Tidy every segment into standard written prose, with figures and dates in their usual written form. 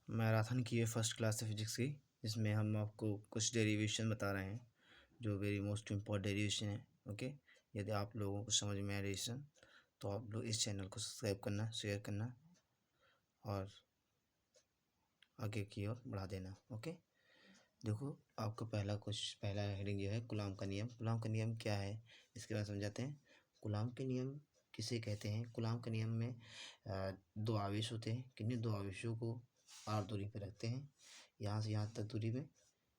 Marathon की है first class से फिजिक्स की, जिसमें हम आपको कुछ डेरिवेशन बता रहे हैं जो वेरी मोस्ट इम्पॉर्टेंट डेरिवेशन है। ओके, यदि आप लोगों को समझ में आए डेरिवेशन तो आप लोग इस चैनल को सब्सक्राइब करना, शेयर करना और आगे की ओर बढ़ा देना। ओके, देखो आपका पहला हेडिंग जो है कूलाम का नियम। कूलाम का नियम क्या है इसके बारे में समझाते हैं। कूलाम के नियम किसे कहते हैं? कूलाम के नियम में दो आवेश होते हैं। किन्हीं दो आवेशों को r दूरी पर रखते हैं, यहाँ से यहाँ तक दूरी में।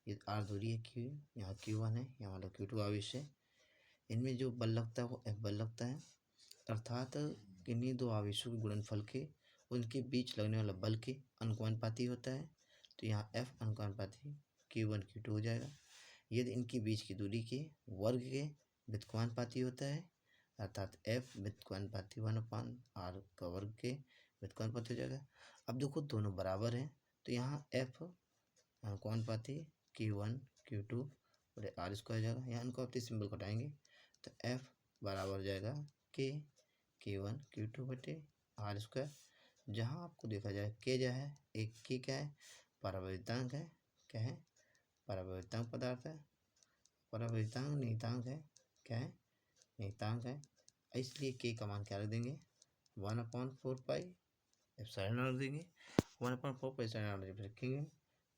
ये r दूरी है q, यहाँ q1 है, यहाँ वाला q2 आवेश है। इनमें जो बल लगता है वो F बल लगता है, अर्थात किन्हीं दो आवेशों के गुणनफल के उनके बीच लगने वाला बल के अनुपाती होता है। तो यहाँ F अनुपाती Q1 Q2 हो जाएगा। यदि इनके बीच की दूरी के वर्ग के व्युत्क्रमानुपाती होता है, अर्थात F व्युत्क्रमानुपाती 1/r का वर्ग के व्युत्क्रमानुपाती हो जाएगा। अब देखो दोनों बराबर हैं तो यहाँ F अनुपाती Q1 Q2 बटे r स्क्वायर हो जाएगा। यहाँ अनुपाती सिंबल घटाएंगे तो F बराबर हो जाएगा K Q1 Q2 बटे r स्क्वायर। जहाँ आपको देखा जाए K जो है एक K क्या है, परावर्तांक है। क्या है? परावर्तांक पदार्थ है। परावर्तांक नियतांक है। क्या है? नियतांक है। इसलिए K का मान क्या रख देंगे? 1/4 पाई एप्सिलॉन रख देंगे। 1/4 पाई एप्सिलॉन जब रखेंगे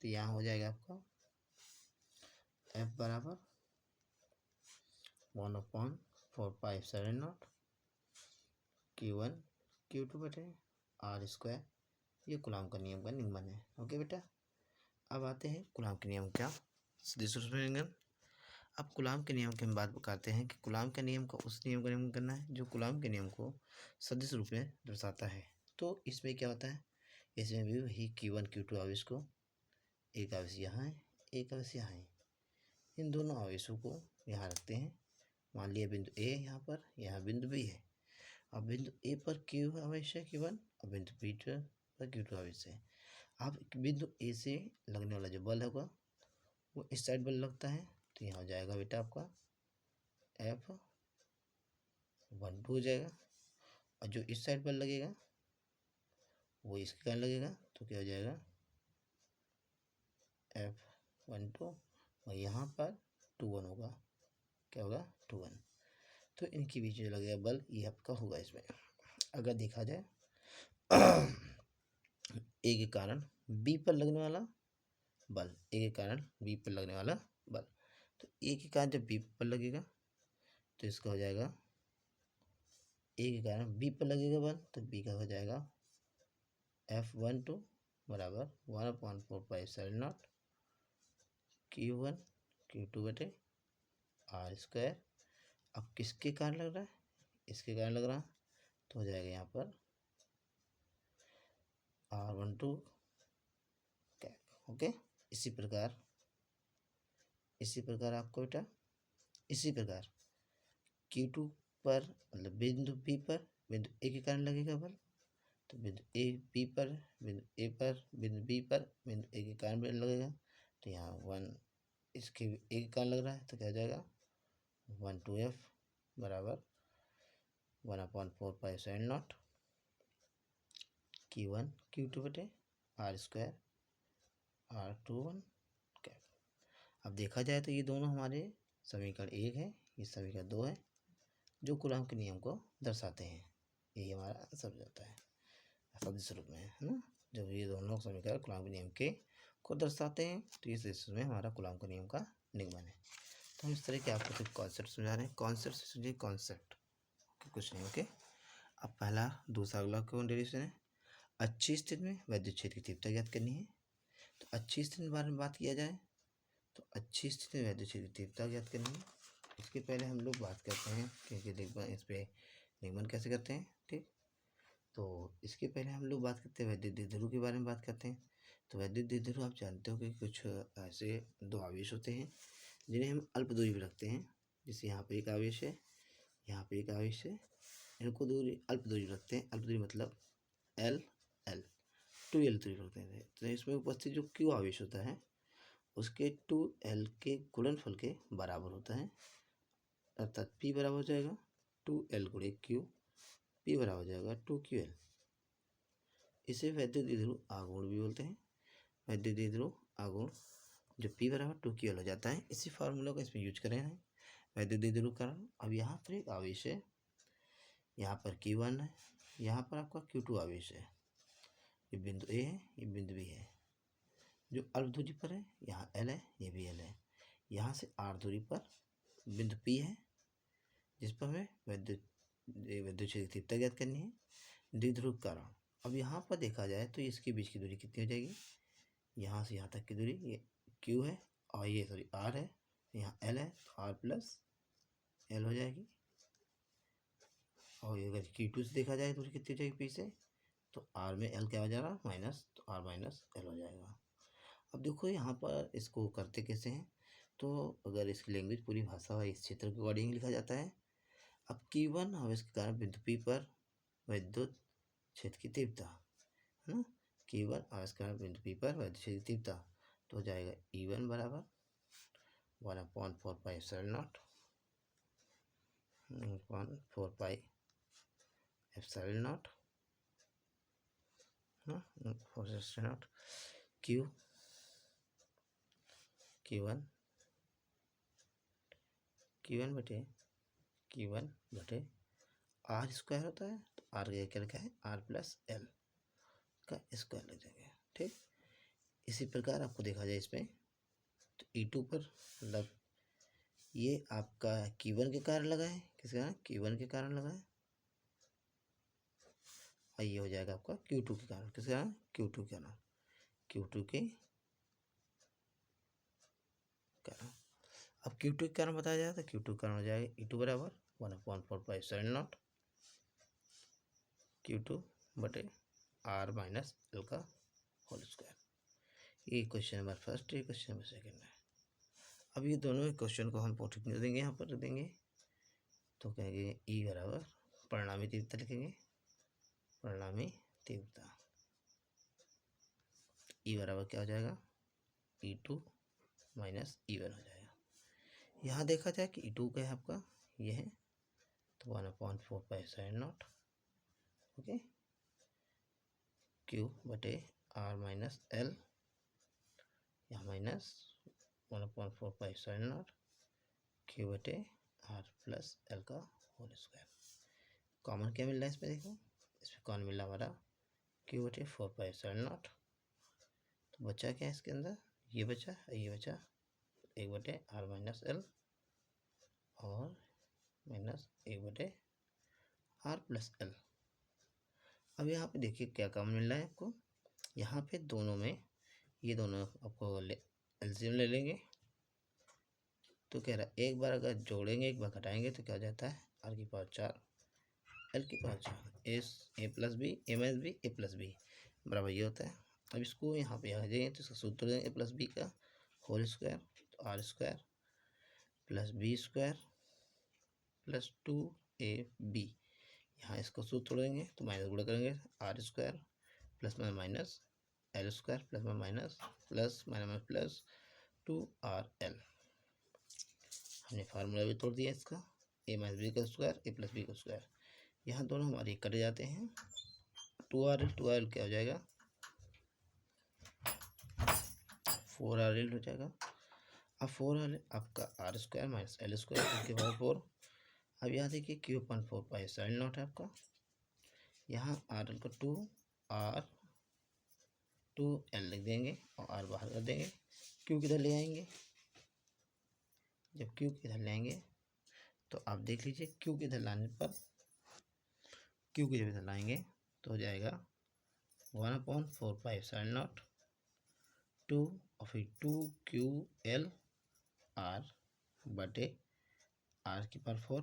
तो यहाँ हो जाएगा आपका F बराबर 1/4 pi epsilon not Q1 Q2 बटे r स्क्वायर। ये कूलाम का नियम का निगमन है। ओके बेटा, अब आते हैं कूलाम के नियम क्या सदिश नियम। अब कूलाम के नियम की हम बात करते हैं कि कूलाम के नियम को उस नियम का नियमन करना है जो कूलाम के नियम को सदिश रूप में दर्शाता है। तो इसमें क्या होता है, इसमें भी वही Q1 Q2 आवेश को, एक आवेश यहाँ है, एक आवेश यहाँ है, इन दोनों आवेशों को यहाँ रखते हैं। मान लिया बिंदु A यहाँ पर, यहाँ बिंदु B है। अब बिंदु A पर Q आवेश है Q1 और बिंदु B पर Q2 आवेश है। अब बिंदु A से लगने वाला जो बल होगा वो इस साइड बल लगता है तो यहाँ हो जाएगा बेटा आपका F12 हो जाएगा। और जो इस साइड बल लगेगा वो इसके कारण लगेगा तो क्या हो जाएगा F12 और यहाँ पर 2-1 होगा। क्या होगा? 2-1। तो इनके बीच में लगेगा बल ये आपका होगा। इसमें अगर देखा जाए ए के कारण बी पर लगने वाला बल, ए के कारण बी पर लगने वाला बल, तो ए के कारण जब बी पर लगेगा तो इसका हो जाएगा ए के कारण बी पर लगेगा बल तो बी का हो जाएगा F12 बराबर 1/4 pi epsilon not Q1 Q2 बटे r स्क्वायर। अब किसके कारण लग रहा है? इसके कारण लग रहा तो हो जाएगा यहाँ पर R12 कैप। ओके, इसी प्रकार आपको बेटा इसी प्रकार Q2 पर मतलब बिंदु B पर बिंदु A के कारण लगेगा बल, तो बिंदु A B पर बिंदु A पर बिंदु B पर बिंदु A के कारण बल लगेगा। तो यहाँ 1 इसके A के कारण लग रहा है तो क्या हो जाएगा 1/2F बराबर 1/4 pi epsilon not Q1 Q2 बटे r स्क्वायर R21 कैप। अब देखा जाए तो ये दोनों हमारे समीकरण 1 है, ये समीकरण 2 है जो कूलाम के नियम को दर्शाते हैं। यही हमारा सब जाता है सदिश रूप में, है ना। जब ये दोनों समीकरण कूलाम के नियम के को दर्शाते हैं तो इस सदिश में हमारा कूलाम के नियम का निगमन है। तो हम इस तरह के आपको सिर्फ कॉन्सेप्ट समझा रहे हैं। कॉन्सेप्ट से समझिए, कॉन्सेप्ट कुछ नहीं। ओके, अब पहला दूसरा अगला कौन डेरिवेशन है, अच्छी स्थिति में वैद्युत क्षेत्र की तीव्रता ज्ञात करनी है। तो अच्छी स्थिति के बारे में बात किया जाए तो अच्छी स्थिति में वैद्युत क्षेत्र की तीव्रता ज्ञात करनी है। इसके पहले हम लोग बात करते हैं कि इस पे निगमन कैसे करते हैं। ठीक, तो इसके पहले हम लोग बात करते हैं वैद्युत द्विध्रुव के बारे में बात करते हैं। तो वैद्युत द्विध्रुव आप जानते हो कि कुछ ऐसे दो आवेश होते हैं जिन्हें हम अल्प दूरी पर रखते हैं। जैसे यहाँ पे एक आवेश है, यहाँ पे एक आवेश है, इनको अल्प दूरी रखते हैं। अल्प दूरी मतलब L 2L दूरी रखते हैं। तो इसमें उपस्थित जो Q आवेश होता है उसके 2L के गुणनफल के बराबर होता है, अर्थात P बराबर हो जाएगा 2L गुणे Q, P बराबर हो जाएगा 2QL। इसे वैद्युत द्विध्रुव आघूर्ण भी बोलते हैं। वैद्युत ध्रुव आघूर्ण जो P बराबर 2Ql हो जाता है। इसी फार्मूला को इसमें यूज करें हैं वैद्युत ध्रुवीकरण। अब यहाँ पर एक आवेश है, यहाँ पर Q1 है, यहाँ पर आपका Q2 आवेश है। ये बिंदु A है, ये बिंदु B है। जो अल्प दूरी पर है, यहाँ L है, ये भी L है। यहाँ से R दूरी पर बिंदु P है, जिस पर हमें विद्युत क्षेत्र की तीव्रता ज्ञात करनी है, द्विध्रुव कारण। अब यहाँ पर देखा जाए तो इसके बीच की दूरी कितनी हो जाएगी, यहाँ से यहाँ तक की दूरी ये Q है और ये R है, यहाँ L है तो R प्लस L हो जाएगी। और अगर Q2 से देखा जाए दूरी कितनी हो जाएगी P से, तो R में L क्या हो जाएगा माइनस, तो R माइनस L हो जाएगा। अब देखो यहाँ पर इसको करते कैसे हैं, तो अगर इसकी लैंग्वेज पूरी भाषा इस क्षेत्र के अकॉर्डिंग लिखा जाता है। अब Q1 आवेश के कारण बिंदु P पर विद्युत क्षेत्र की तीव्रता है ना, Q1 आवेश के कारण बिंदु P पर विद्युत क्षेत्र की तीव्रता, तो हो जाएगा E1 बराबर 1/4 pi epsilon not 4 pi epsilon not Q1 बटे R स्क्वायर होता है, तो R का क्या लिखा है R प्लस L का स्क्वायर लिख देंगे। ठीक, इसी प्रकार आपको देखा जाए इसमें तो E2 पर मतलब ये आपका Q1 के कारण लगा है, किसके कारण Q1 के कारण लगा है, और ये हो जाएगा आपका Q2 के कारण, किसके कारण Q2 के कारण, Q2 के कारण। अब Q2 के कारण बताया जाए तो Q2 के कारण हो जाएगा E2 बराबर 1/4 पाई एप्सिलॉन नॉट Q2 बटे R माइनस L का होल स्क्वायर। ये क्वेश्चन नंबर फर्स्ट, ये क्वेश्चन नंबर सेकेंड है। अब ये दोनों क्वेश्चन को हम पोर्ट्रेट में देंगे, यहाँ पर देंगे तो कहेंगे E बराबर परिणामी तीव्रता लिखेंगे, परिणामी तीव्रता E बराबर क्या हो जाएगा E2 माइनस E1 हो जाएगा। यहाँ देखा जाए कि E2 का है आपका ये है, तो 1/4 pi epsilon not okay Q बटे R माइनस L, यहाँ minus 1/4 pi epsilon not Q बटे R प्लस L का होल स्क्वायर। कॉमन क्या मिल रहा है इसमें, देखो इसमें कॉमन मिल रहा हमारा Q बटे 4 पाई एप्सिलॉन नॉट, तो बचा क्या है इसके अंदर, ये बचा, ये बचा 1 बटे R माइनस L और माइनस 1 बटे R प्लस L। अब यहाँ पे देखिए क्या कॉमन मिल रहा है आपको, यहाँ पे दोनों में ये दोनों आपको एलसीएम ले लेंगे, तो कह रहा है एक बार अगर जोड़ेंगे एक बार घटाएंगे तो क्या हो जाता है R की पावर 4 L की पावर 4 एस a plus b a minus b a plus b बराबर ये होता है। अब इसको यहाँ पे आ जाएंगे तो इसका सूत्र देंगे ए प्लस बी का होल स्क्वायर, तो R square plus b square plus 2ab, यहाँ इसको सूत्र देंगे तो माइनस गुणा करेंगे R स्क्वायर प्लस में माइनस L स्क्वायर प्लस में minus plus minus plus 2RL। हमने फार्मूला भी तोड़ दिया इसका, ए माइनस बी का स्क्वायर ए प्लस बी का स्क्वायर, यहाँ दोनों हमारे कट जाते हैं, 2RL क्या हो जाएगा 4RL हो जाएगा। अब 4RL आपका R square minus L square के पावर 4। अब यहाँ देखिए Q/4 पाई एप्सिलॉन नॉट है आपका, यहाँ RL को 2L लिख देंगे और R बाहर कर देंगे, Q किधर ले आएंगे, जब Q किधर ले आएंगे तो आप देख लीजिए Q किधर लाने पर, Q की जगह लाएंगे तो हो जाएगा 1/4 पाई एप्सिलॉन नॉट 2 और फिर 2QL R बटे R की पावर 4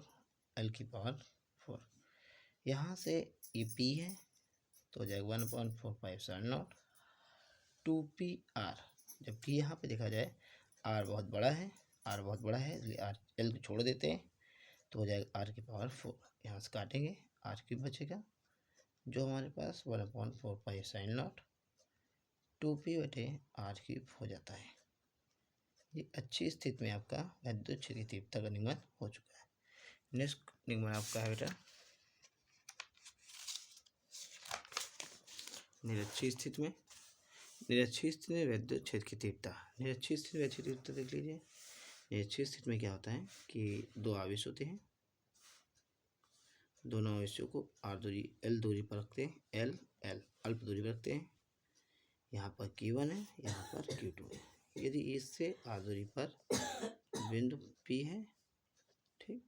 L की पावर 4। यहाँ से ये P है तो हो जाएगा 1/4 पाई एप्सिलॉन नॉट 2PR, जबकि यहाँ पे देखा जाए R बहुत बड़ा है, R बहुत बड़ा है इसलिए R L को छोड़ देते हैं तो हो जाएगा R की पावर 4। यहाँ से काटेंगे R क्यूब बचेगा जो हमारे पास 1/4 पाई एप्सिलॉन नॉट 2P बटे R क्यूब हो जाता है। ये अच्छी स्थिति में आपका विद्युत क्षेत्र की तीव्रता का निगमन हो चुका है। नेक्स्ट निगमन आपका है बेटा निरक्षीय स्थिति में निरक्षीय स्थिति में वैद्युत क्षेत्र की तीव्रता। निरक्षीय स्थिति में वैद्युत तीव्रता देख लीजिए। निरक्षीय स्थिति में क्या होता है कि दो आवेश होते हैं, दोनों आवेशों को r दूरी l दूरी पर रखते हैं, l l अल्प दूरी पर रखते हैं। यहाँ पर Q1 है, यहाँ पर Q2 है। यदि इससे r दूरी पर बिंदु P है, ठीक,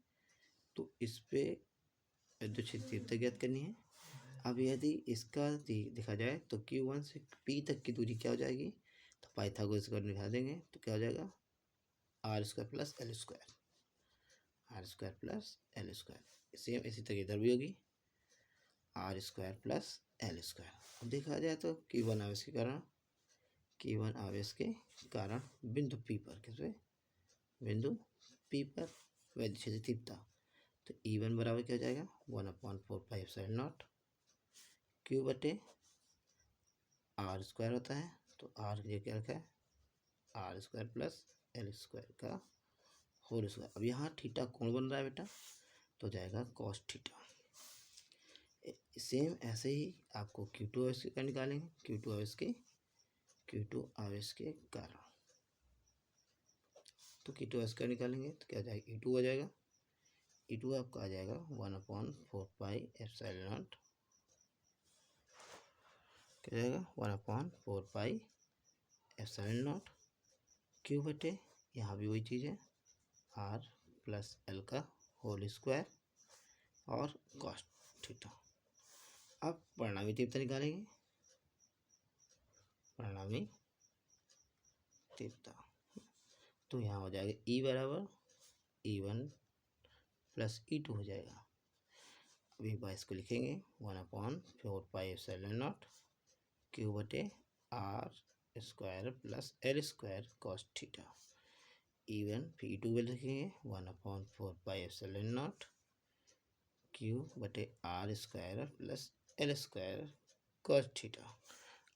तो इस पे विद्युत क्षेत्र तीव्रता ज्ञात करनी है। अब यदि इसका देखा जाए तो Q1 से P तक की दूरी क्या हो जाएगी, तो पाइथागोरस का निकाल देंगे तो क्या हो जाएगा, R square plus L square, R square plus L square. Same इसी तरह इधर भी होगी, R square plus L square. अब देखा जाए तो Q1 आवेश के कारण, Q1 आवेश के कारण बिंदु P पर, किस पे, बिंदु P पर वैद्युत क्षेत्र तीव्रता, तो E1 बराबर क्या हो जाएगा, 1/4πε0 Q बटे आर स्क्वायर होता है, तो आर ये क्या रखा है, R square plus L square का होल स्क्वायर। अब यहाँ थीटा कौन बन रहा है बेटा, तो जाएगा कॉस थीटा। सेम ऐसे ही आपको Q2 आवेश का निकालेंगे, Q2 आवेश के कारण, तो Q2 आवेश का निकालेंगे तो क्या जाएगा, E2 हो जाएगा। E2 आपका आ जाएगा 1/4πε0, क्या जाएगा 1/4πε0 Q बटे, यहाँ भी वही चीज़ है, आर प्लस एल का होल स्क्वायर और कॉस थीटा। अब परिणामी तीव्रता निकालेंगे, परिणामी तीव्रता, तो यहाँ हो जाएगा E बराबर E1 प्लस E2 हो जाएगा। अब एक बार इसको लिखेंगे 1/4πε0 Q बटे R square plus L square cos theta. E1 फिर E2 भी लिखेंगे 1/4πε0 Q बटे R square plus L square cos theta.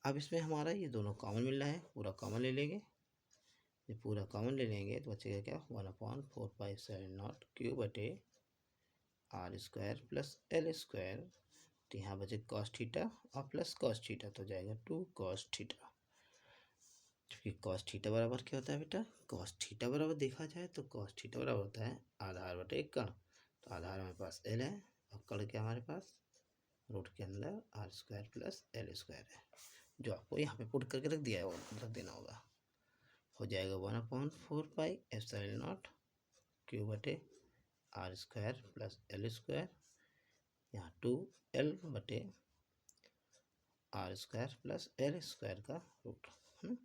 अब इसमें हमारा ये दोनों कॉमन मिल रहा है, पूरा कॉमन ले लेंगे, ये पूरा कॉमन ले लेंगे तो बचेगा क्या, 1/4πε0 Q बटे R square plus L square, तो यहाँ बचे कॉस थीटा और प्लस कॉस थीटा, तो जाएगा 2 कॉस थीटा। क्योंकि कॉस थीटा बराबर क्या होता है बेटा, कॉस थीटा बराबर देखा जाए तो कॉस थीटा बराबर होता है आधार बटे कण, तो आधार हमारे पास एल है और कण क्या हमारे पास रूट के अंदर R square plus L square है, जो आपको यहाँ पे पुट करके रख दिया है वो रख देना होगा। हो जाएगा 1/4πε0 Q बटे R square plus L square, यहाँ 2L बटे R square plus L square का रूट है ना।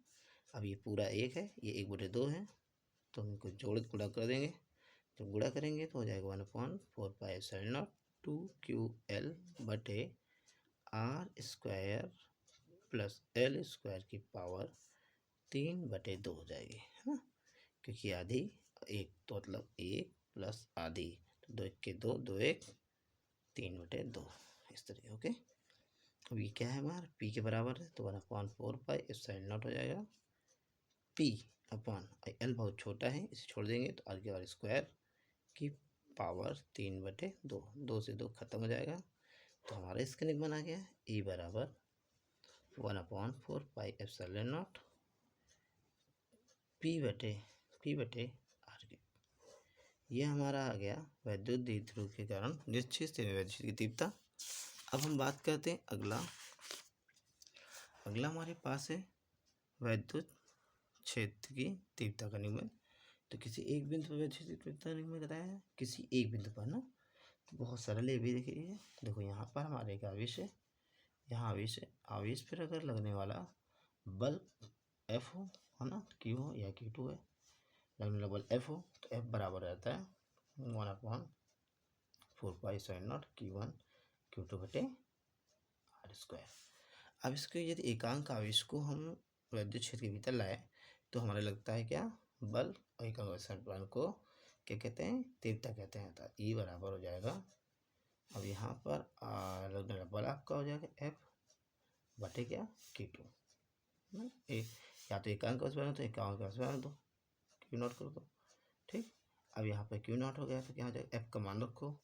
अब ये पूरा एक है, ये 1/2 है, तो हम इनको जोड़ गुणा कर देंगे, तो गुणा करेंगे तो हो जाएगा 1/4πε0 2QL बटे R square plus L square की पावर 3/2 हो जाएगी, है ना, क्योंकि आधी एक तो मतलब 1 प्लस आधी, तो 2 1 के 2, 2 1 3/2 इस तरीके। ओके, अब ये क्या है हमारा P के बराबर है, तो 1/4πε0 हो जाएगा P अपॉन L बहुत छोटा है, इसे छोड़ देंगे तो आर के बार स्क्वायर की पावर 3/2, 2 से 2 खत्म हो जाएगा, तो हमारा इसका निगमन आ गया E बराबर 1/4πε0 P बटे आर के। ये हमारा आ गया वैद्युत द्विध्रुव के कारण निश्चित स्थिति में वैद्युत की तीव्रता। अब हम बात करते हैं अगला हमारे पास है वैद्युत क्षेत्र की तीव्रता का निगमन। तो किसी एक बिंदु पर वैद्युत तीव्रता निगमन बताया है, किसी एक बिंदु पर ना, तो बहुत सरल है भी। देखिए देखो यहाँ पर हमारे एक आवेश है, यहाँ आवेश है, आवेश पर अगर लगने वाला बल F हो, है ना, Q हो या Q2 है, लगने वाला बल F हो तो F बराबर रहता है 1/4πε0 Q1 Q2 बटे आर स्क्वायर। अब इसके यदि एकांक आवेश को हम वैद्युत क्षेत्र के भीतर लाए तो हमारे लगता है क्या, बल, और एकांक बल को क्या कहते हैं, तीव्रता कहते हैं। तो E बराबर हो जाएगा, अब यहाँ पर लगने वाला बल आपका हो जाएगा F बटे क्या Q2, या तो एकांक बल बना तो एकांक बल बना दो, Q0 कर दो, ठीक। अब यहाँ पे Q0 हो गया तो क्या हो जाएगा, F का मान रखो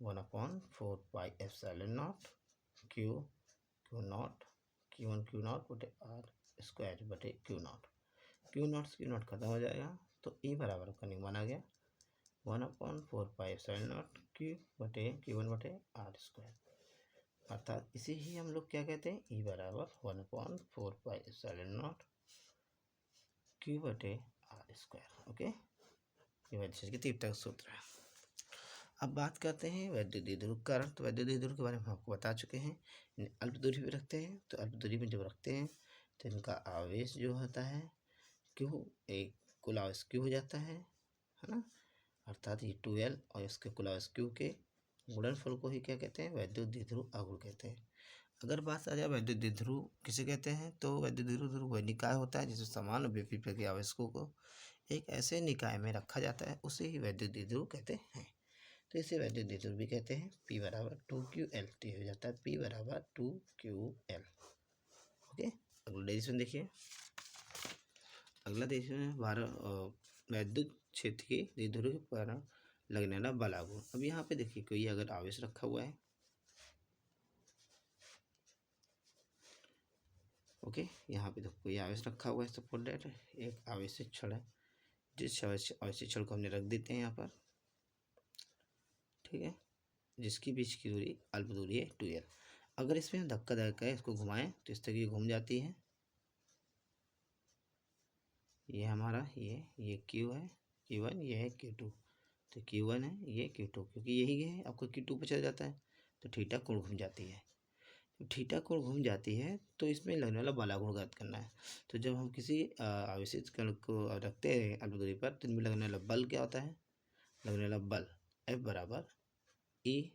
1/4πε0 Q0 Q1 Q नॉट बटे आर स्क्वायर बटे Q नॉट। Q नॉट से Q नॉट खत्म हो जाएगा, तो E बराबर का नियम बना गया 1/4πε0 Q बटे Q1 बटे आर स्क्वायर। अर्थात इसे ही हम लोग क्या कहते हैं, E बराबर 1/4πε0 Q बटे आर स्क्वायर। ओके, ये वैद्युत की तीव्रता का सूत्र है। अब बात करते हैं वैद्युत द्विध्रुव कारण। तो वैद्युत द्विध्रुव के बारे में हम आपको बता चुके हैं। इन्हें अल्प दूरी पे रखते हैं, तो अल्प दूरी में जब रखते हैं तो इनका आवेश जो होता है क्यू, एक कुल आवेश क्यू हो जाता है ना, अर्थात ये 2L और इसके कुल आवेश क्यू के गुणनफल को ही क्या कहते हैं, वैद्युत द्विध्रुव आघूर्ण कहते हैं। अगर बात आ जाए वैद्युत द्विध्रुव किसे कहते हैं, तो वैद्युत द्विध्रुव वह निकाय होता है जिसमें समान विभव के आवेशकों को एक ऐसे निकाय में रखा जाता है, उसे ही वैद्युत द्विध्रुव कहते हैं। तो इसे वैद्युत द्विध्रुव भी कहते हैं। P बराबर 2QL, तो हो जाता है P बराबर 2QL। ओके, अगला डेरिवेशन देखिए। अगला डेरिवेशन वैद्युत क्षेत्र के द्विध्रुव के कारण लगने वाला बल आघूर्ण। अब यहाँ पे देखिए कोई अगर आवेश रखा हुआ है, ओके, यहाँ पे देखो कोई आवेश रखा हुआ है, सपोज दैट एक आवेशित छड़ है, जिस आवेशित छड़ को हमने रख देते हैं यहाँ पर, ठीक है, जिसकी बीच की दूरी अल्प दूरी है 2L। अगर इसमें धक्का है, इसको घुमाएं तो इस तरह घूम जाती है। ये हमारा ये Q है Q1, ये है Q2, तो Q1 है, ये Q2, क्योंकि यही है आपको Q2 पे चला जाता है, तो थीटा कोण घूम जाती है। जब थीटा कोण घूम जाती है तो इसमें लगने वाला बल आघूर्ण ज्ञात करना है। तो जब हम किसी आवेशित कण को रखते हैं अल्प दूरी पर, तो इनमें लगने वाला बल क्या होता है, लगने वाला बल F बराबर E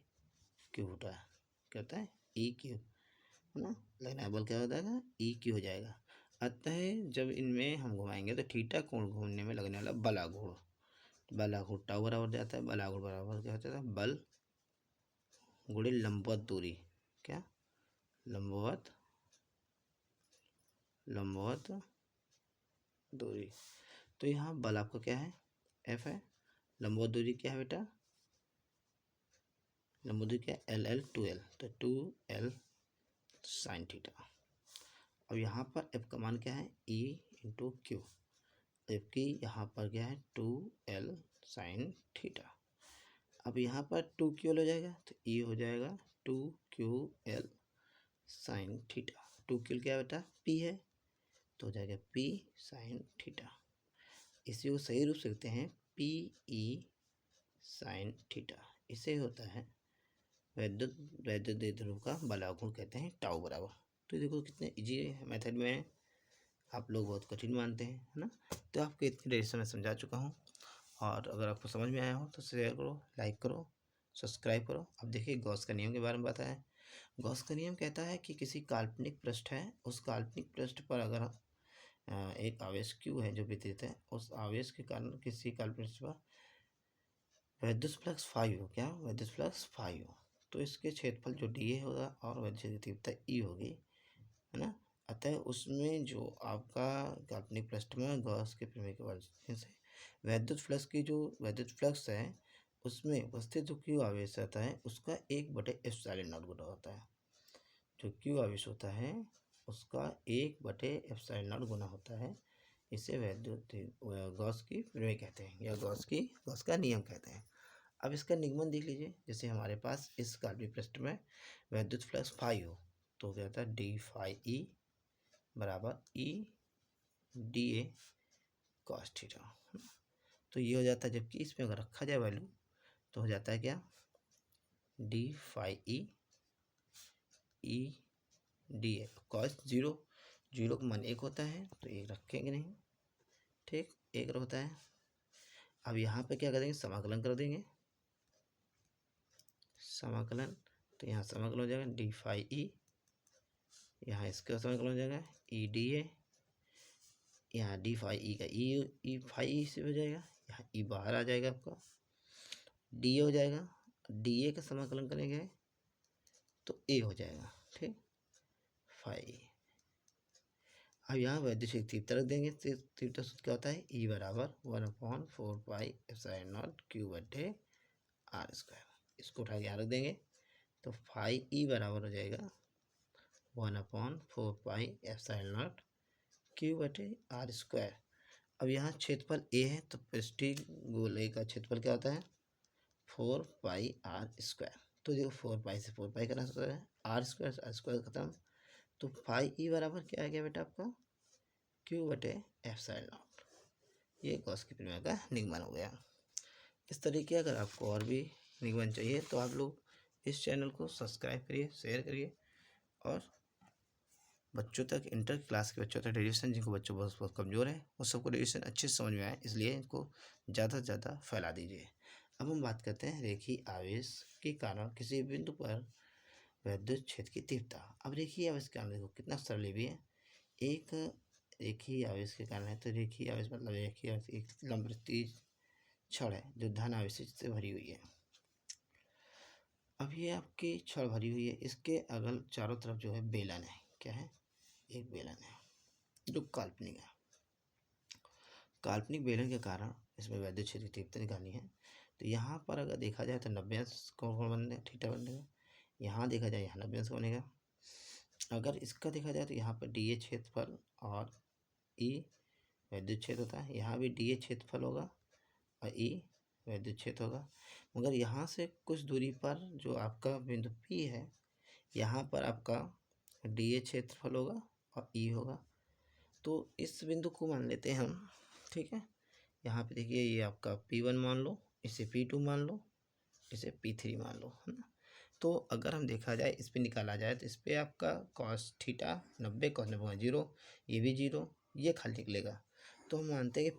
Q होता है। क्या होता है, E Q है ना, लगने वाला बल क्या हो जाएगा, E Q हो जाएगा। अतः जब इनमें हम घुमाएंगे तो थीटा कोण घूमने में लगने वाला बल आघूर्ण टाउ बराबर जाता है, बल आघूर्ण बराबर क्या होता है, बल गुणे लंबवत दूरी, क्या लंबवत दूरी। तो यहाँ बल आपका क्या है, F है, लंबवत दूरी क्या है बेटा, लंबवत दूरी क्या है, LL 2L, तो 2L साइन थीटा। अब यहाँ पर F का मान क्या है, E इंटू क्यू, जबकि यहाँ पर क्या है 2L साइन थीटा। अब यहाँ पर 2QL हो जाएगा, तो E हो जाएगा 2QL साइन थीटा। 2QL क्या बेटा, P है, तो हो जाएगा P साइन थीटा। इसी को सही रूप से लिखते हैं PE साइन थीटा। इसे होता है वैद्युत द्विध्रुव का बल आघूर्ण कहते हैं, टाउ बराबर। तो देखो कितने इजी मेथड में है, आप लोग बहुत कठिन मानते हैं, है ना। तो आपको इतनी देर से मैं समझा चुका हूँ, और अगर आपको समझ में आया हो तो शेयर करो, लाइक करो, सब्सक्राइब करो। अब देखिए गॉस का नियम के बारे में बताया। गॉस का नियम कहता है कि किसी काल्पनिक पृष्ठ है, उस काल्पनिक पृष्ठ पर अगर एक आवेश Q है जो वितरित है, उस आवेश के कारण किसी काल्पनिक पृष्ठ पर वैद्युत फ्लक्स फाई हो, क्या वैद्युत फ्लक्स फाई हो, तो इसके क्षेत्रफल जो DA होगा और वैद्युत तीव्रता E होगी, है ना। अतः उसमें जो आपका काल्पनिक पृष्ठ में गॉस के प्रमेय के वजह से वैद्युत फ्लक्स है, उसमें उपस्थित जो Q आवेश रहता है उसका 1/ε0 गुना होता है। जो Q आवेश होता है उसका 1/ε0 गुना होता है। इसे वैद्युत गॉस की प्रमेय कहते हैं, या गॉस का नियम कहते हैं। अब इसका निगमन देख लीजिए। जैसे हमारे पास इस काल्पनिक पृष्ठ में वैद्युत फ्लक्स फाई हो, तो क्या होता है डी फाई ई बराबर E DA कॉस थीटा। तो ये हो जाता है, जबकि इसमें अगर रखा जाए वैल्यू तो हो जाता है क्या, D phi E DA cos zero का मान 1 होता है, तो 1 रखेंगे नहीं, ठीक, 1 होता है। अब यहाँ पे क्या करेंगे, समाकलन कर देंगे, समाकलन, तो यहाँ समाकलन हो जाएगा डी फाई ई, यहाँ इसका समाकलन हो जाएगा E DA, यहाँ डी फाई ई का ई फाई ई से हो जाएगा, यहाँ ई बाहर आ जाएगा, आपका डी हो जाएगा, DA का समाकलन करेंगे तो ए हो जाएगा, ठीक, फाई। अब यहाँ वैद्युत तीव्रता रख देंगे, तीव्रता सूत्र क्या होता है, E बराबर 1/4πε0 Q बटे आर स्क्वायर। इसको उठा के यहाँ रख देंगे तो फाई E बराबर हो जाएगा 1/4πε0 Q/r²। अब यहाँ क्षेत्रफल ए है तो पृष्ठीय गोले का क्षेत्रफल क्या होता है 4πr²। तो देखो 4π से 4π करना होता है, r² खत्म, तो φe बराबर क्या आ गया बेटा आपका Q/ε0। ये गॉस की प्रमेय का निगमन हो गया। इस तरीके अगर आपको और भी निगमन चाहिए तो आप लोग इस चैनल को सब्सक्राइब करिए, शेयर करिए और बच्चों तक, इंटर क्लास के बच्चों तक डेरिवेशन, जिनको बच्चों बहुत बहुत कमज़ोर है उन सबको डेरिवेशन अच्छे से समझ में आए, इसलिए इनको ज़्यादा से ज़्यादा फैला दीजिए। अब हम बात करते हैं रेखीय आवेश के कारण किसी बिंदु पर विद्युत क्षेत्र की तीव्रता। अब रेखीय आवेश के कारण देखो कितना सरल भी है। एक रेखीय आवेश के कारण है तो रेखीय आवेश मतलब रेखीय आवेश एक लंबवृत्तीय छड़ है जो धन आवेश से भरी हुई है। अब ये आपकी छड़ भरी हुई है, इसके अगल चारों तरफ जो है बेलन है, क्या है एक बेलन है जो काल्पनिक है। काल्पनिक बेलन के कारण इसमें विद्युत क्षेत्र की तीव्रता निकालनी है। तो यहाँ पर अगर देखा जाए तो 90 अंश कौन बनेगा थीटा बनेगा, यहाँ देखा जाए यहाँ 90 अंश बनेगा। अगर इसका देखा जाए तो यहाँ पर डी क्षेत्रफल और ई विद्युत क्षेत्र होता है, यहाँ भी डी क्षेत्रफल होगा और ई विद्युत क्षेत्र होगा। मगर यहाँ से कुछ दूरी पर जो आपका बिंदु P है, यहाँ पर आपका डी क्षेत्रफल होगा और ई होगा। तो इस बिंदु को मान लेते हैं हम, ठीक है। यहाँ पे देखिए ये आपका P1 मान लो, इसे P2 मान लो, इसे P3 मान लो, है ना। तो अगर हम देखा जाए इस पे निकाला जाए तो इस पे आपका cos थीटा 90 cos 90 0, ये भी 0, ये खाली निकलेगा। तो हम मानते हैं कि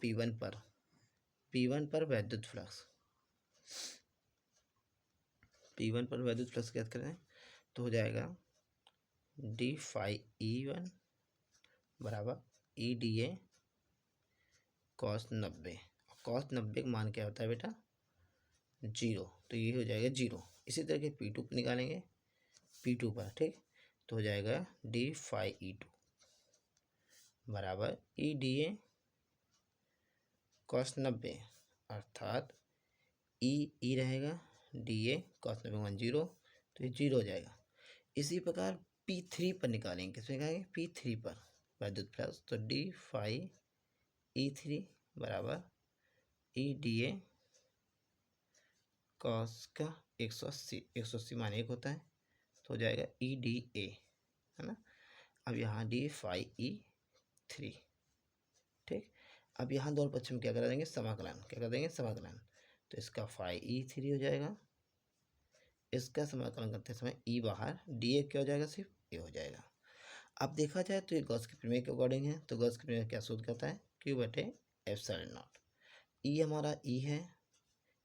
P1 पर वैद्युत फ्लक्स, P1 पर वैद्युत फ्लक्स ज्ञात करें तो हो जाएगा डी फाई E1 बराबर EDA cos 90। cos 90 का मान क्या होता है बेटा 0, तो ये हो जाएगा 0। इसी तरह के P2 पर निकालेंगे, P2 पर, ठीक, तो हो जाएगा डी फाई E2 बराबर EDA cos 90, अर्थात ई रहेगा DA cos 90 0, तो ये 0 हो जाएगा। इसी प्रकार P3 पर निकालेंगे, किस पर निकालेंगे P3 पर वैद्युत फ्लक्स, तो डी फाई E3 बराबर EDA cos का 180 मान 1 होता है, तो हो जाएगा EDA, है ना। अब यहाँ डी फाई E3, ठीक। अब यहाँ दोनों पक्ष में क्या करा देंगे समाकलन, क्या कर देंगे समाकलन, तो इसका फाई E3 हो जाएगा, इसका समाकलन करते समय ई बाहर, डी ए क्या हो जाएगा सिर्फ ए हो जाएगा। अब देखा जाए तो ये गॉस की प्रमेय के अकॉर्डिंग है, तो गॉस की प्रमेय क्या सूत्र कहता है Q/ε0। ई हमारा ई है,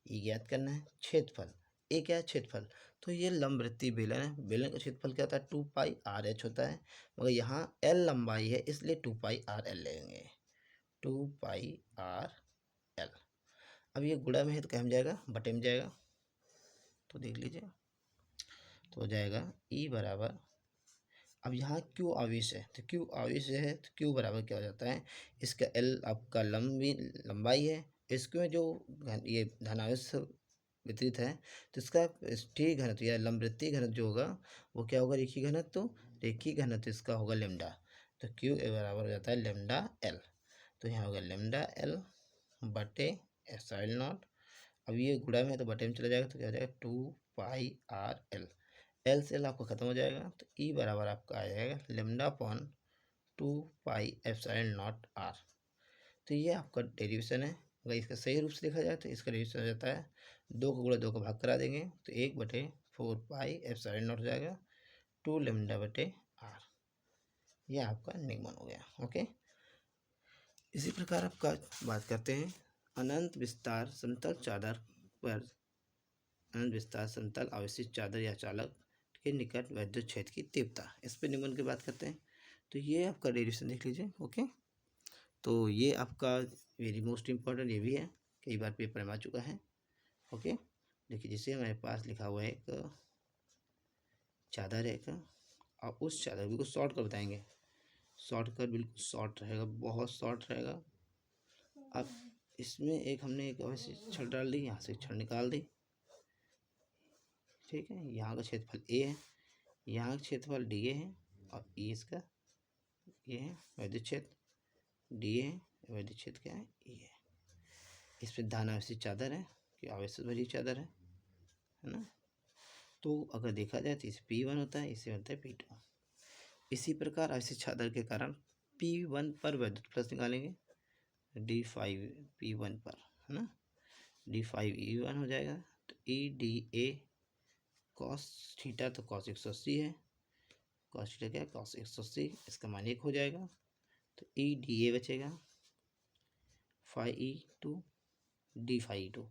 ई ज्ञात करना है। क्षेत्रफल ए क्या है क्षेत्रफल, तो ये लंबवृत्तीय बेलन है, बेलन का क्षेत्रफल क्या होता है 2πr/h होता है, मगर यहाँ l लंबाई है इसलिए 2πr/l लेंगे, 2πr/l। अब ये गुणा में है तो क्या में जाएगा बटे में जाएगा, तो देख लीजिए, तो हो जाएगा ई बराबर, अब यहाँ क्यू आवेश है तो क्यू आवेश है तो क्यू बराबर क्या हो जाता है, इसका एल आपका लंबाई है, इसमें जो ये धनावेश वितरित है तो इसका पृष्ठीय घनत्व या लंबवृत्तीय घनत्व जो होगा वो क्या होगा रेखीय घनत्व, तो रेखीय घनत्व इसका होगा लेमडा, तो क्यू बराबर हो जाता है लेमडा एल, तो यहाँ होगा लेमडा एल बटे ε0। अब ये गुणा में है तो बटे में चला जाएगा तो क्या हो जाएगा 2πr/l, एल से एल आपको खत्म हो जाएगा, तो ई बराबर आपका आ जाएगा लेमडा अपॉन 2πε0r। तो ये आपका डेरिवेशन है। अगर इसका सही रूप से देखा जाए तो इसका डेरिवेशन हो जाता है 2 को गुणा 2 को भाग करा देंगे तो 1/4πε0 हो जाएगा 2 लेमडा बटे आर। यह आपका निगमन हो गया, ओके। इसी प्रकार आपका बात करते हैं अनंत विस्तार समतल चादर पर, अनंत विस्तार समतल आवेशित चादर या चालक के निकट विद्युत क्षेत्र की तीव्रता, इस पर निगमन की बात करते हैं। तो ये आपका डेरिवेशन देख लीजिए, ओके। तो ये आपका वेरी मोस्ट इम्पॉर्टेंट ये भी है, कई बार पेपर में आ चुका है, ओके। देखिए जैसे हमारे पास लिखा हुआ है एक चादर है एक, और उस चादर बिल्कुल शॉर्ट कर बताएंगे, शॉर्ट कर बिल्कुल शॉर्ट रहेगा, बहुत शॉर्ट रहेगा। अब इसमें एक हमने एक वैसे छड़ डाल दी, यहाँ से छड़ निकाल दी, ठीक है। यहाँ का क्षेत्रफल ए है, यहाँ का क्षेत्रफल डी ए है, और ई इसका ये है वैद्युत क्षेत्र, डी है वैद्युत क्षेत्र क्या है, ई है। इस पर धन आवेशित चादर है कि आवेशित भरी चादर है ना। तो अगर देखा जाए तो इसे P1 होता है, इसे बनता है P2। इसी प्रकार आवेशित चादर के कारण P1 पर वैद्युत फ्लक्स निकालेंगे, D5 P1 पर है ना, D5 E1 हो जाएगा। तो EDA कॉस थीटा, तो कॉस 180 है, कॉस थीटा क्या है, कॉस 180, इसका मान 1 हो जाएगा। तो EDA बचेगा 5E2 D5E2।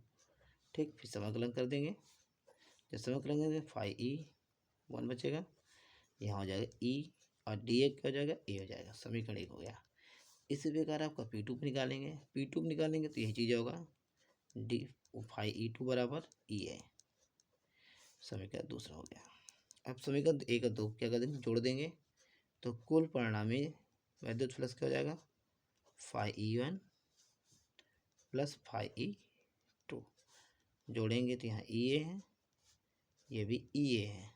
ठीक, फिर समाकलन कर देंगे, जब समाकलन करेंगे 5E1 बचेगा, यहाँ हो जाएगा E और DA क्या हो जाएगा, A हो जाएगा, समीकरण 1 हो गया। इसी प्रकार आपका P2 निकालेंगे, P2 निकालेंगे तो यही चीज़ होगा, D5E2 बराबर E है, समीकरण दूसरा हो गया। अब समीकरण 1 और 2 क्या कर देंगे, जोड़ देंगे, तो कुल परिणामी वैद्युत फ्लक्स क्या हो जाएगा, 5E1 प्लस 5E2। जोड़ेंगे तो यहाँ EA है, ये भी EA है,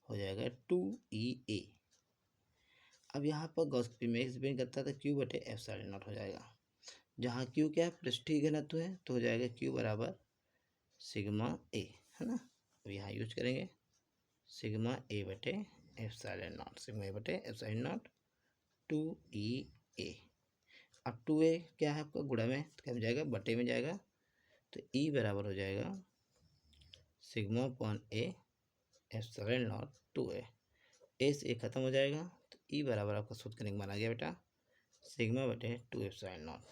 हो जाएगा 2EA। अब यहाँ पर गॉस में एक्सप्लेन करता था Q बटे एप्सिलॉन नॉट हो जाएगा, जहाँ Q क्या है, पृष्ठीय घनत्व है, तो हो जाएगा Q बराबर सिग्मा A है ना। अब यहाँ यूज करेंगे सिग्मा A बटे एप्सिलॉन नॉट, सिग्मा A बटे एप्सिलॉन नॉट 2EA। अब 2A क्या है आपका गुणा में, तो क्या हो जाएगा, बटे में जाएगा, तो E बराबर हो जाएगा sigma upon A epsilon not 2A। A से A खत्म हो जाएगा, तो E बराबर आपका सूत्र का निगमान आ गया बेटा, सिग्मा बटे 2 एप्सिलॉन नॉट।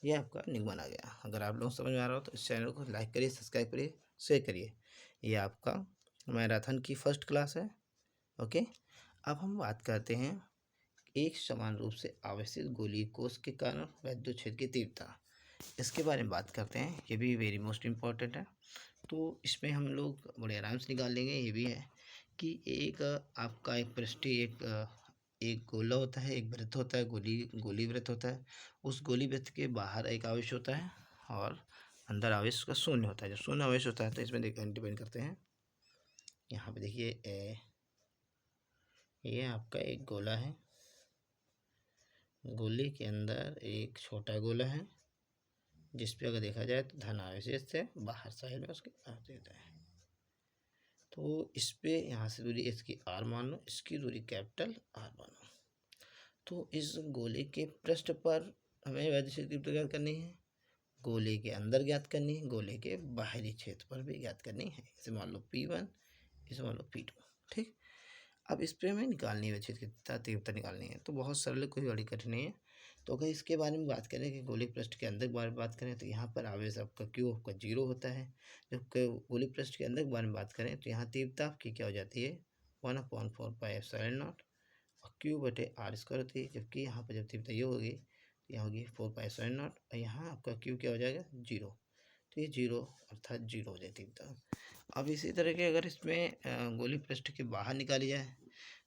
ये आपका निगमान आ गया। अगर आप लोग समझ में आ रहा हो तो इस चैनल को लाइक करिए, सब्सक्राइब करिए, शेयर करिए। ये आपका मैराथन की फर्स्ट क्लास है। ओके, अब हम बात करते हैं एक समान रूप से आवेशित गोलीय कोश के कारण वैद्युत क्षेत्र की तीव्रता, इसके बारे में बात करते हैं। ये भी वेरी मोस्ट इम्पॉर्टेंट है, तो इसमें हम लोग बड़े आराम से निकाल लेंगे। ये भी है कि एक आपका एक पृष्ठीय एक गोला होता है, एक वृत्त होता है, गोली वृत्त होता है। उस गोली वृत्त के बाहर एक आवेश होता है और अंदर आवेश का शून्य होता है। जब शून्य आवेश होता है तो इसमें डिपेंड करते हैं। यहाँ पे देखिए ये आपका एक गोला है, गोले के अंदर एक छोटा गोला है जिस पे अगर देखा जाए तो धन आवेश से बाहर साइड में उसके आते होता है। तो इस पे यहाँ से दूरी इसकी R मान लो, इसकी दूरी कैपिटल R मान लो। तो इस गोले के पृष्ठ पर हमें वैद्युत क्षेत्र की तीव्रता ज्ञात करनी है, गोले के अंदर ज्ञात करनी है, गोले के बाहरी क्षेत्र पर भी ज्ञात करनी है। इसे मान लो P1, इसे मान लो P2। ठीक, अब इस पे हमें निकालनी है क्षेत्र की तीव्रता निकालनी है, तो बहुत सरल, कोई बड़ी कठिन नहीं है। तो अगर इसके बारे में बात करें कि गोली पृष्ठ के अंदर के बारे में बात करें तो यहाँ पर आवेश आपका Q आपका 0 होता है। जब गोली पृष्ठ के अंदर के बारे में बात करें तो यहाँ तीव्रता आपकी क्या हो जाती है, 1/4 पाई एप्सिलॉन नॉट और Q बटे R स्क्वायर होती है। जबकि यहाँ पर जब तीव्रता ये होगी तो यहाँ होगी 4 पाई एप्सिलॉन नॉट और यहाँ आपका Q क्या हो जाएगा, 0। तो ये 0 अर्थात 0 हो जाए तीव्रता। अब इसी तरह के अगर इसमें गोली पृष्ठ के बाहर निकाली जाए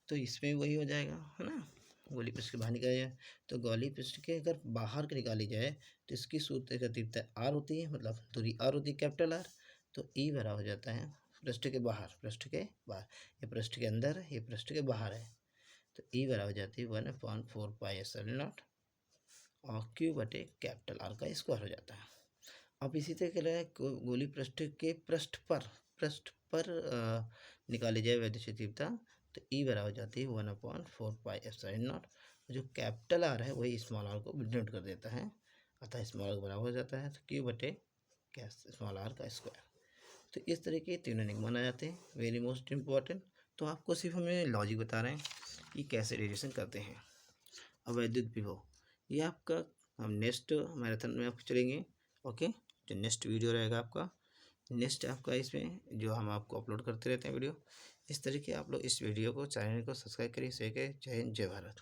तो इसमें वही हो जाएगा है ना। गोली पृष्ठ के बाहर निकाली जाए तो गोली पृष्ठ के अगर बाहर के निकाली जाए तो इसकी सूत्र का तीव्रता R होती है, मतलब दूरी R होती है कैपिटल R। तो E बराबर हो जाता है पृष्ठ के बाहर, पृष्ठ के बाहर, ये पृष्ठ के अंदर है, ये पृष्ठ के बाहर है। तो E बराबर हो जाती है 1/4 पाई एप्सिलॉन नॉट और Q बटे कैपिटल R का स्क्वायर हो जाता है। अब इसी तरह गोली पृष्ठ के पृष्ठ पर निकाली जाए वैद्युत क्षेत्र तीव्रता तो E बराबर हो जाती है 1/4 पाई एप्सिलॉन नॉट। जो कैपिटल R है वही स्मॉल r को डिनोट कर देता है, अतः स्मॉल r बराबर हो जाता है तो Q बटे क्या स्मॉल r का स्क्वायर। तो इस तरह के तीनों निगमान आ जाते हैं, वेरी मोस्ट इम्पॉर्टेंट। तो आपको सिर्फ हमें लॉजिक बता रहे हैं कि कैसे डेरिवेशन करते हैं। अब वैद्युत विभव ये आपका हम नेक्स्ट मैराथन में आपको चलेंगे। ओके, जो नेक्स्ट वीडियो रहेगा आपका, नेक्स्ट आपका इसमें जो हम आपको अपलोड करते रहते हैं वीडियो, इस तरीके आप लोग इस वीडियो को, चैनल को सब्सक्राइब करिए, शेयर करिए। जय हिंद, जय भारत।